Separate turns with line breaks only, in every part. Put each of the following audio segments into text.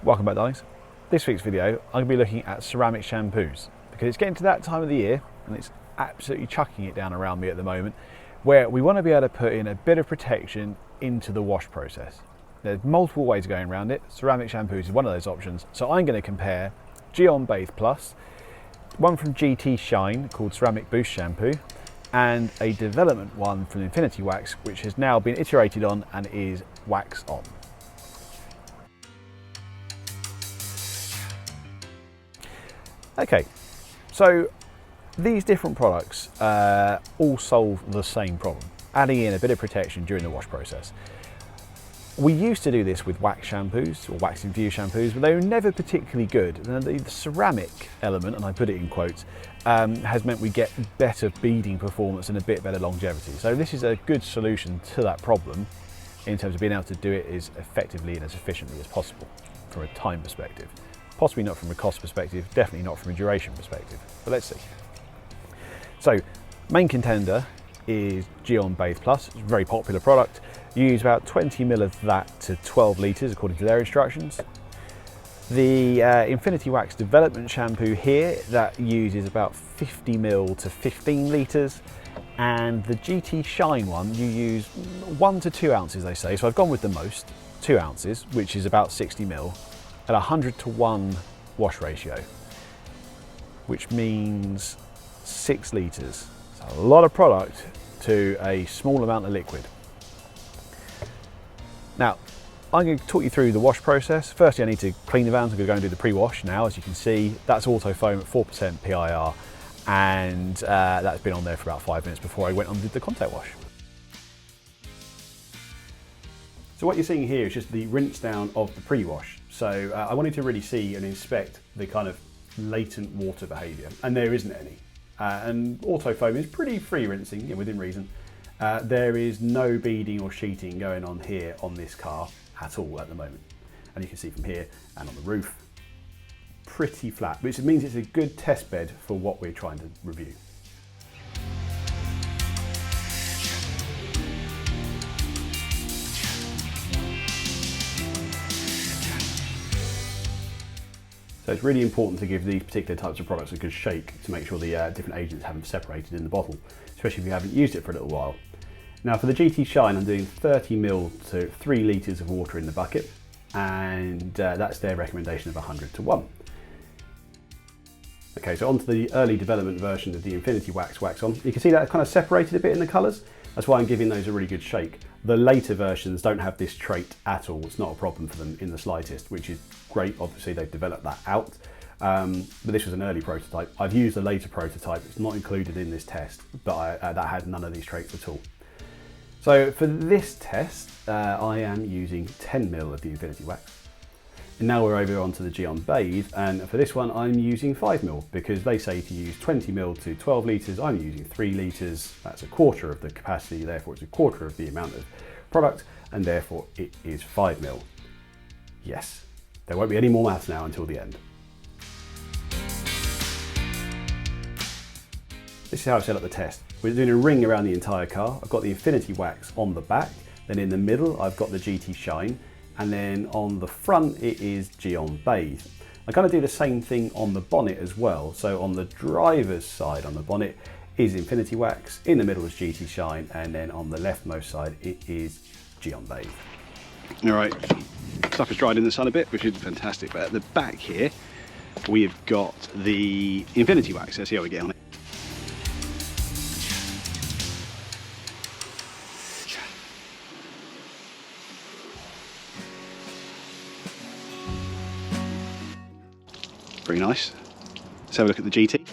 Welcome back, darlings. This week's video, I'm going to be looking at ceramic shampoos because it's getting to that time of the year and it's absolutely chucking it down around me at the moment where we want to be able to put in a bit of protection into the wash process. There's multiple ways of going around it. Ceramic shampoos is one of those options. So I'm going to compare Gyeon Bathe Plus, one from GT Shine called Ceramic Boost Shampoo, and a development one from Infinity Wax, which has now been iterated on and is wax on. Okay, so these different products all solve the same problem, adding in a bit of protection during the wash process. We used to do this with wax shampoos or wax infused shampoos, but they were never particularly good. The ceramic element, and I put it in quotes, has meant we get better beading performance and a bit better longevity. So this is a good solution to that problem in terms of being able to do it as effectively and as efficiently as possible from a time perspective. Possibly not from a cost perspective, definitely not from a duration perspective, but let's see. So, main contender is Gyeon Bathe Plus. It's a very popular product. You use about 20 ml of that to 12 litres according to their instructions. The Infinity Wax Development Shampoo here, that uses about 50 ml to 15 litres. And the GT Shine one, you use 1 to 2 ounces, they say. So I've gone with the most, 2 ounces, which is about 60 ml. At 100 to 1 wash ratio, which means 6 litres. So a lot of product to a small amount of liquid. Now, I'm going to talk you through the wash process. Firstly, I need to clean the vans. I'm going to go and do the pre-wash now. As you can see, that's auto foam at 4% PIR, and that's been on there for about 5 minutes before I went on and did the contact wash. So what you're seeing here is just the rinse down of the pre-wash. So I wanted to really see and inspect the kind of latent water behaviour, and there isn't any. And auto foam is pretty free rinsing, within reason. There is no beading or sheeting going on here on this car at all at the moment. And you can see from here and on the roof, pretty flat, which means it's a good test bed for what we're trying to review. So it's really important to give these particular types of products a good shake to make sure the different agents haven't separated in the bottle, especially if you haven't used it for a little while. Now for the GT Shine, I'm doing 30 ml to 3 litres of water in the bucket, and that's their recommendation of 100 to 1. Okay, so onto the early development version of the Infinity Wax wax on. You can see that kind of separated a bit in the colours. That's why I'm giving those a really good shake. The later versions don't have this trait at all. It's not a problem for them in the slightest, which is great. Obviously, they've developed that out. But this was an early prototype. I've used a later prototype. It's not included in this test, but that had none of these traits at all. So for this test, I am using 10 ml of the Infinity Wax. And now we're over onto the Gyeon Bathe, and for this one I'm using 5 ml because they say to use 20 ml to 12 litres. I'm using 3 litres. That's a quarter of the capacity, therefore it's a quarter of the amount of product, and therefore it is 5 ml. Yes, there won't be any more maths now until the end. This is how I set up the test. We're doing a ring around the entire car. I've got the Infinity Wax on the back, then in the middle I've got the GT Shine, and then on the front it is Gyeon Bathe. I kind of do the same thing on the bonnet as well. So on the driver's side on the bonnet is Infinity Wax, in the middle is GT Shine, and then on the leftmost side it is Gyeon Bathe. All right, stuff is dried in the sun a bit, which is fantastic, but at the back here we've got the Infinity Wax. Let's see how we get on it. Very nice. Let's have a look at the GT.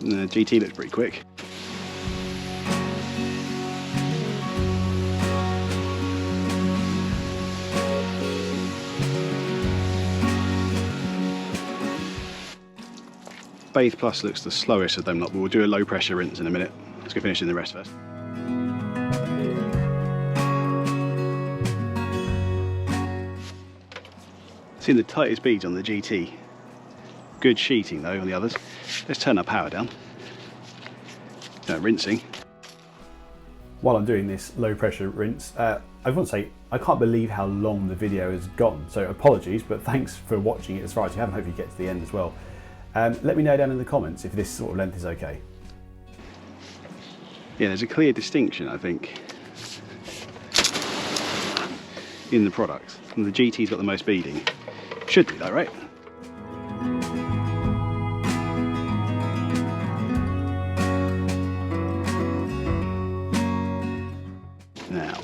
The GT looks pretty quick. Bathe Plus looks the slowest of them lot, but we'll do a low pressure rinse in a minute. Let's go finish in the rest first. Seeing the tightest beads on the GT. Good sheeting though on the others. Let's turn our power down. rinsing. While I'm doing this low pressure rinse, I want to say I can't believe how long the video has gotten, so apologies, but thanks for watching it as far as you have, and hope you get to the end as well. Let me know down in the comments if this sort of length is okay. Yeah, there's a clear distinction, I think, in the product. And the GT's got the most beading. Should be though, right? Now,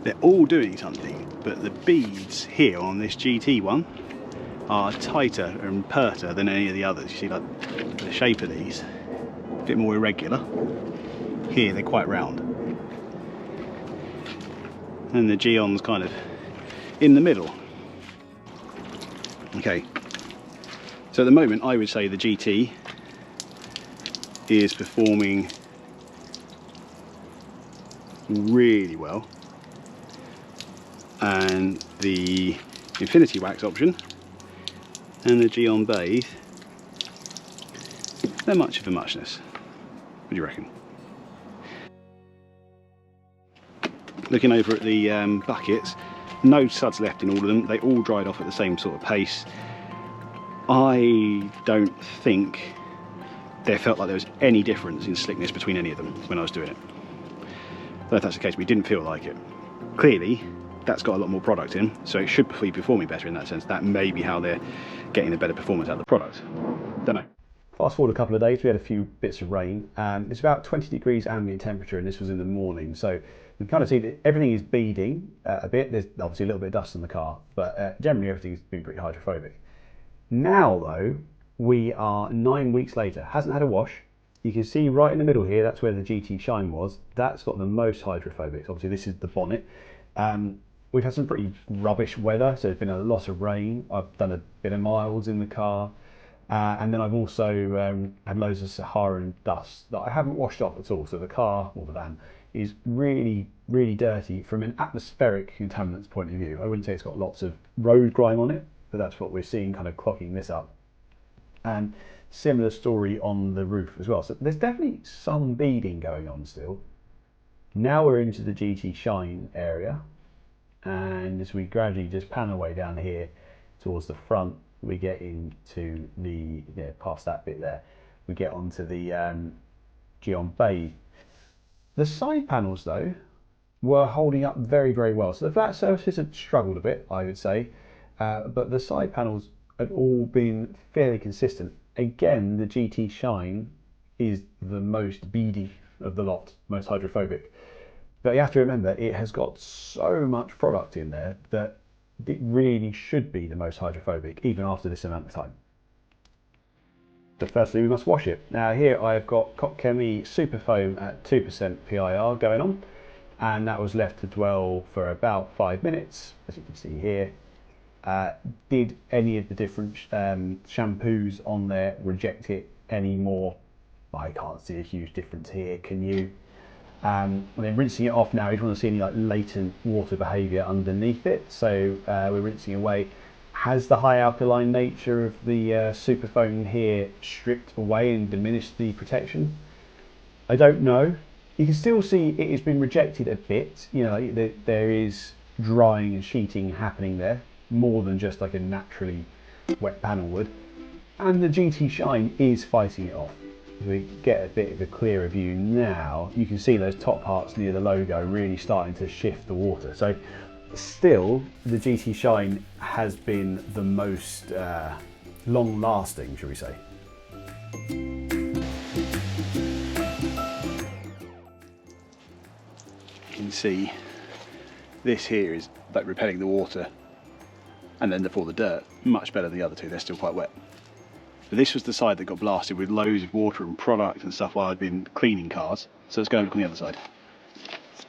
they're all doing something, but the beads here on this GT one are tighter and perter than any of the others. You see, like, the shape of these, a bit more irregular. Here, they're quite round. And the Gyeon's kind of in the middle. Okay, so at the moment I would say the GT is performing really well, and the Infinity Wax option and the Gyeon Bathe, they're much of a muchness. What do you reckon? Looking over at the buckets, no suds left in all of them. They all dried off at the same sort of pace. I don't think there felt like there was any difference in slickness between any of them when I was doing it. I don't know if that's the case, we didn't feel like it. Clearly, that's got a lot more product in, so it should be performing better in that sense. That may be how they're getting a better performance out of the product. Don't know. Fast forward a couple of days, we had a few bits of rain. It's about 20 degrees ambient temperature, and this was in the morning, so you can kind of see that everything is beading a bit. There's obviously a little bit of dust in the car, but generally everything's been pretty hydrophobic. Now though, we are 9 weeks later, hasn't had a wash. You can see right in the middle here, that's where the GT Shine was. That's got the most hydrophobic. Obviously this is the bonnet. We've had some pretty rubbish weather, so there's been a lot of rain. I've done a bit of miles in the car. And then I've also had loads of Saharan dust that I haven't washed off at all. So the car, or the van, is really, really dirty from an atmospheric contaminants point of view. I wouldn't say it's got lots of road grime on it, but that's what we're seeing kind of clocking this up. And similar story on the roof as well. So there's definitely some beading going on still. Now we're into the GT Shine area. And as we gradually just pan our way down here towards the front, we get into the, past that bit there, we get onto the Gyeon Bathe. The side panels though were holding up very, very well. So the flat surfaces had struggled a bit, I would say, but the side panels had all been fairly consistent. Again, the GT Shine is the most beady of the lot, most hydrophobic. But you have to remember, it has got so much product in there that it really should be the most hydrophobic, even after this amount of time. So firstly, we must wash it. Now here I've got Kokemi Super Foam at 2% PIR going on, and that was left to dwell for about 5 minutes, as you can see here. Did any of the different shampoos on there reject it anymore? I can't see a huge difference here, can you? And then rinsing it off now, you don't want to see any like latent water behaviour underneath it, so we're rinsing away. Has the high alkaline nature of the super foam here stripped away and diminished the protection? I don't know. You can still see it has been rejected a bit. You know, there is drying and sheeting happening there, more than just like a naturally wet panel would. And the GT Shine is fighting it off. If we get a bit of a clearer view now, you can see those top parts near the logo really starting to shift the water. So still, the GT Shine has been the most long lasting, shall we say. You can see this here is like repelling the water, and then for the dirt, much better than the other two. They're still quite wet. But this was the side that got blasted with loads of water and product and stuff while I'd been cleaning cars. So let's go and look on the other side.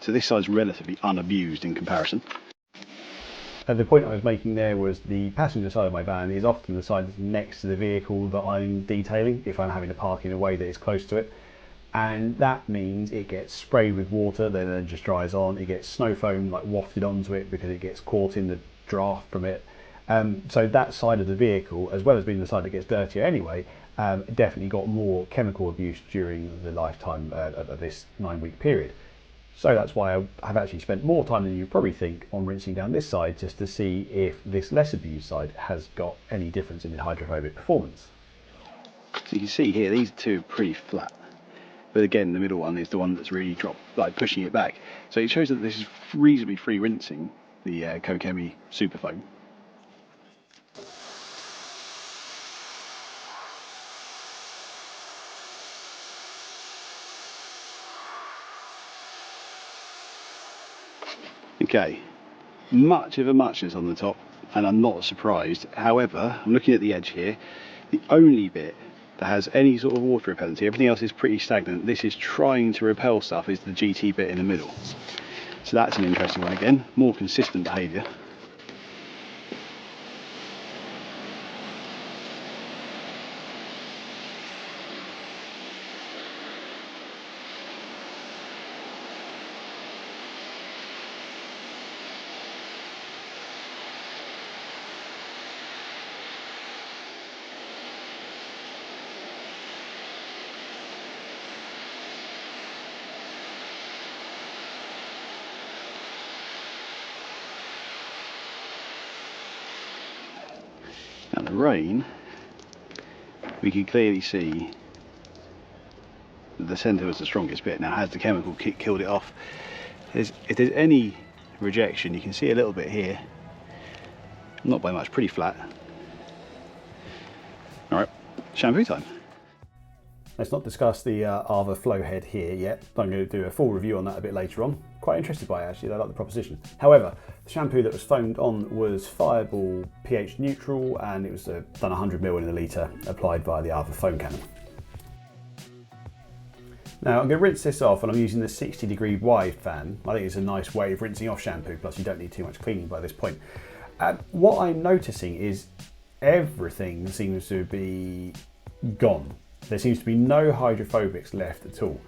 So this side's relatively unabused in comparison. The point I was making there was the passenger side of my van is often the side that's next to the vehicle that I'm detailing, if I'm having to park in a way that is close to it. And that means it gets sprayed with water, then it just dries on. It gets snow foam like wafted onto it because it gets caught in the draft from it. So that side of the vehicle, as well as being the side that gets dirtier anyway, definitely got more chemical abuse during the lifetime of this 9-week period. So that's why I have actually spent more time than you probably think on rinsing down this side, just to see if this less abused side has got any difference in the hydrophobic performance. So you can see here, these two are pretty flat. But again, the middle one is the one that's really dropped, like pushing it back. So it shows that this is reasonably free rinsing, the Kokemi Super Foam. Okay, much of a muchness on the top, and I'm not surprised. However, I'm looking at the edge here. The only bit that has any sort of water repellency, everything else is pretty stagnant. This is trying to repel stuff, is the GT bit in the middle. So that's an interesting one again, more consistent behaviour. Now the rain, we can clearly see that the centre was the strongest bit. Now has the chemical killed it off? If there's any rejection, you can see a little bit here, not by much, pretty flat. Alright, shampoo time. Let's not discuss the Ava flow head here yet. I'm going to do a full review on that a bit later on. Quite interested by it actually, I like the proposition. However, the shampoo that was foamed on was Fireball pH neutral, and it was done 100 ml in a litre, applied via the Ava foam cannon. Now I'm going to rinse this off, and I'm using the 60-degree wide fan. I think it's a nice way of rinsing off shampoo, plus you don't need too much cleaning by this point. What I'm noticing is everything seems to be gone. There seems to be no hydrophobics left at all.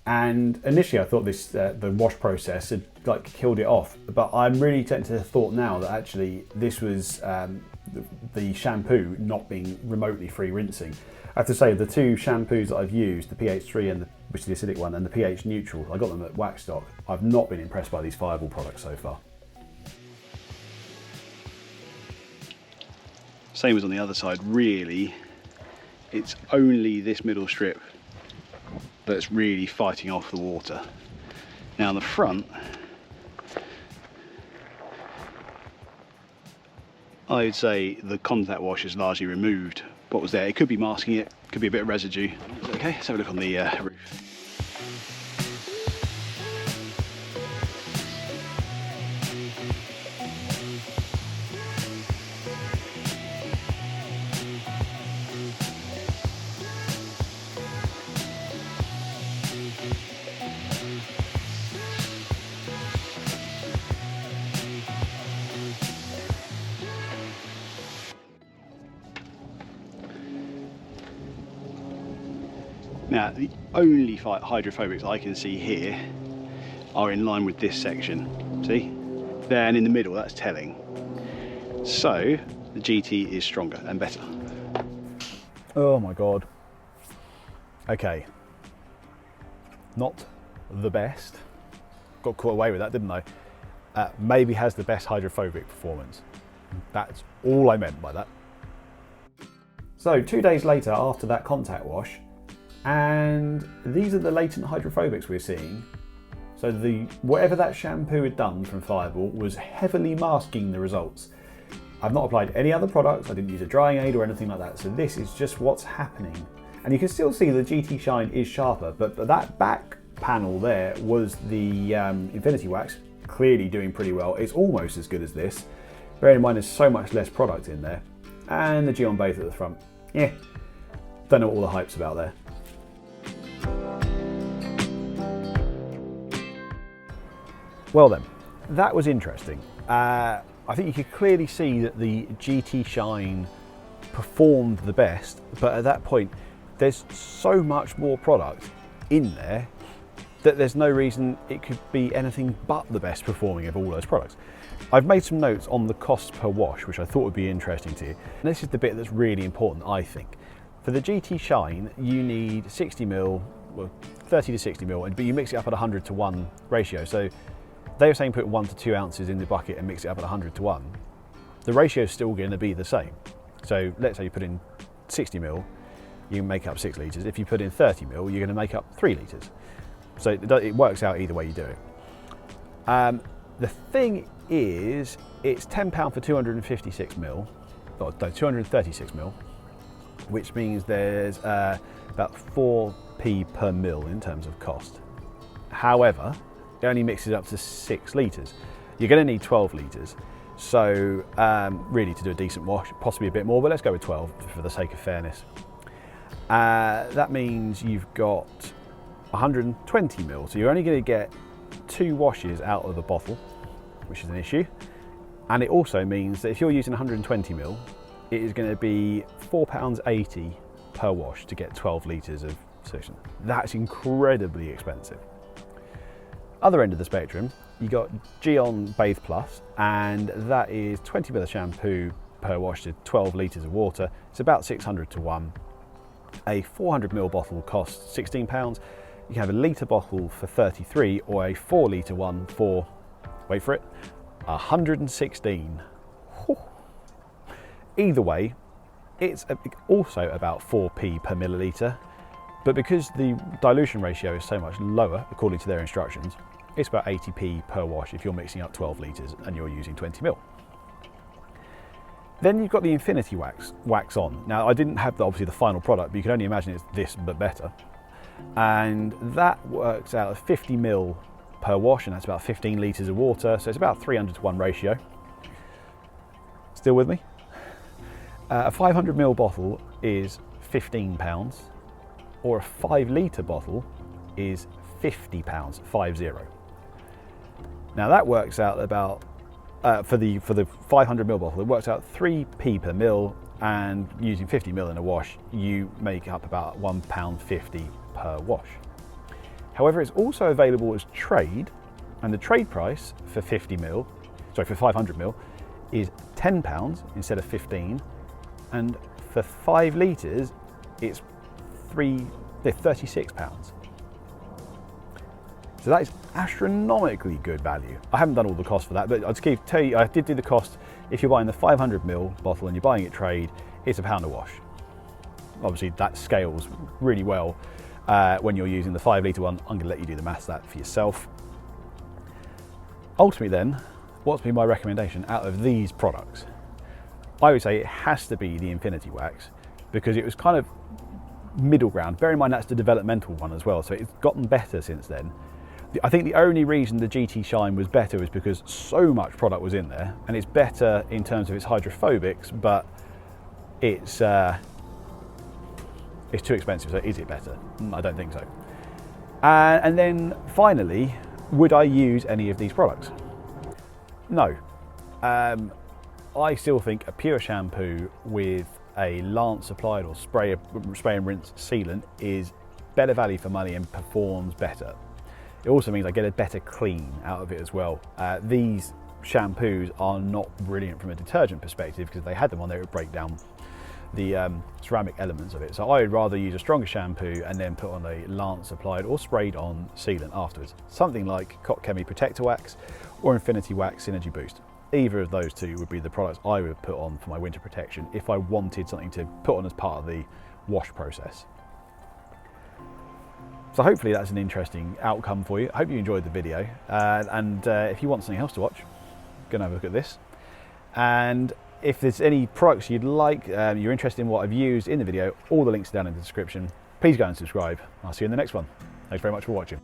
And initially I thought this the wash process had like killed it off, but I'm really tempted to the thought now that actually this was the shampoo not being remotely free rinsing. I have to say, the two shampoos that I've used, the pH 3 and which is the acidic one, and the pH neutral, I got them at Waxstock. I've not been impressed by these Fireball products so far. Same as on the other side, really. It's only this middle strip that's really fighting off the water. Now on the front, I would say the contact wash is largely removed what was there. It could be masking it, could be a bit of residue. Okay, let's have a look on the roof. Now, the only hydrophobics I can see here are in line with this section. See? There and in the middle, that's telling. So, the GT is stronger and better. Oh my God. Okay. Not the best. Got caught away with that, didn't I? Maybe has the best hydrophobic performance. That's all I meant by that. So 2 days later after that contact wash, and these are the latent hydrophobics we're seeing. So whatever that shampoo had done from Fireball was heavily masking the results. I've not applied any other products, I didn't use a drying aid or anything like that, so this is just what's happening. And you can still see the GT shine is sharper, but that back panel there was the Infinity Wax, clearly doing pretty well. It's almost as good as this. Bearing in mind there's so much less product in there. And the Gyeon Bathe at the front. Yeah, don't know what all the hype's about there. Well then, that was interesting. I think you could clearly see that the GT Shine performed the best, but at that point, there's so much more product in there that there's no reason it could be anything but the best performing of all those products. I've made some notes on the cost per wash, which I thought would be interesting to you. And this is the bit that's really important, I think. For the GT Shine, you need 60ml, well, 30 to 60ml, but you mix it up at 100 to 1 ratio. So they were saying put 1 to 2 ounces in the bucket and mix it up at 100 to 1. The ratio is still going to be the same. So let's say you put in 60ml, you can make up 6 litres. If you put in 30ml, you're going to make up 3 litres. So it works out either way you do it. The thing is, it's £10 for 256ml, or no, 236ml, which means there's about 4p per mil in terms of cost. However, it only mixes up to 6 litres. You're going to need 12 litres. So really, to do a decent wash, possibly a bit more, but let's go with 12 for the sake of fairness. That means you've got 120ml, so you're only going to get 2 washes out of the bottle, which is an issue. And it also means that if you're using 120ml, it is going to be £4.80 per wash to get 12 litres of solution. That's incredibly expensive. Other end of the spectrum, you got Gyeon Bathe Plus, and that is 20ml of shampoo per wash to 12 litres of water. It's about 600 to 1. A 400ml bottle costs £16. You can have a litre bottle for 33, or a 4 litre one for, wait for it, 116. Whew. Either way, it's also about 4p per millilitre, but because the dilution ratio is so much lower, according to their instructions, it's about 80p per wash if you're mixing up 12 litres and you're using 20ml. Then you've got the Infinity wax on. Now, I didn't have obviously the final product, but you can only imagine it's this but better. And that works out at 50ml per wash, and that's about 15 litres of water, so it's about 300 to 1 ratio. Still with me? A 500ml bottle is £15, or a 5 litre bottle is £50, 50. Now that works out about, for the 500ml bottle, it works out 3p per mil, and using 50ml in a wash, you make up about £1.50 per wash. However, it's also available as trade, and the trade price for 500ml is £10 instead of 15, and for 5 litres, it's £36. So that is astronomically good value. I haven't done all the cost for that, but I'll just tell you, I did do the cost. If you're buying the 500ml bottle and you're buying it trade, it's £1 a wash. Obviously that scales really well when you're using the 5 litre one. I'm gonna let you do the maths that for yourself. Ultimately then, what's been my recommendation out of these products? I would say it has to be the Infinity Wax, because it was kind of middle ground. Bear in mind that's the developmental one as well, so it's gotten better since then. I think the only reason the GT Shine was better was because so much product was in there, and it's better in terms of its hydrophobics, but it's too expensive. So is it better? I don't think so. And then finally, would I use any of these products? No. I still think a pure shampoo with a Lance applied or spray and rinse sealant is better value for money and performs better. It also means I get a better clean out of it as well. These shampoos are not brilliant from a detergent perspective, because if they had them on there, it would break down the ceramic elements of it. So I would rather use a stronger shampoo and then put on a Lance applied or sprayed on sealant afterwards. Something like Cot Chemi Protector Wax or Infinity Wax Synergy Boost. Either of those two would be the products I would put on for my winter protection if I wanted something to put on as part of the wash process. So hopefully that's an interesting outcome for you. I hope you enjoyed the video, and if you want something else to watch, go and have a look at this. And if there's any products you'd like, you're interested in what I've used in the video, all the links are down in the description. Please go and subscribe. I'll see you in the next one. Thanks very much for watching.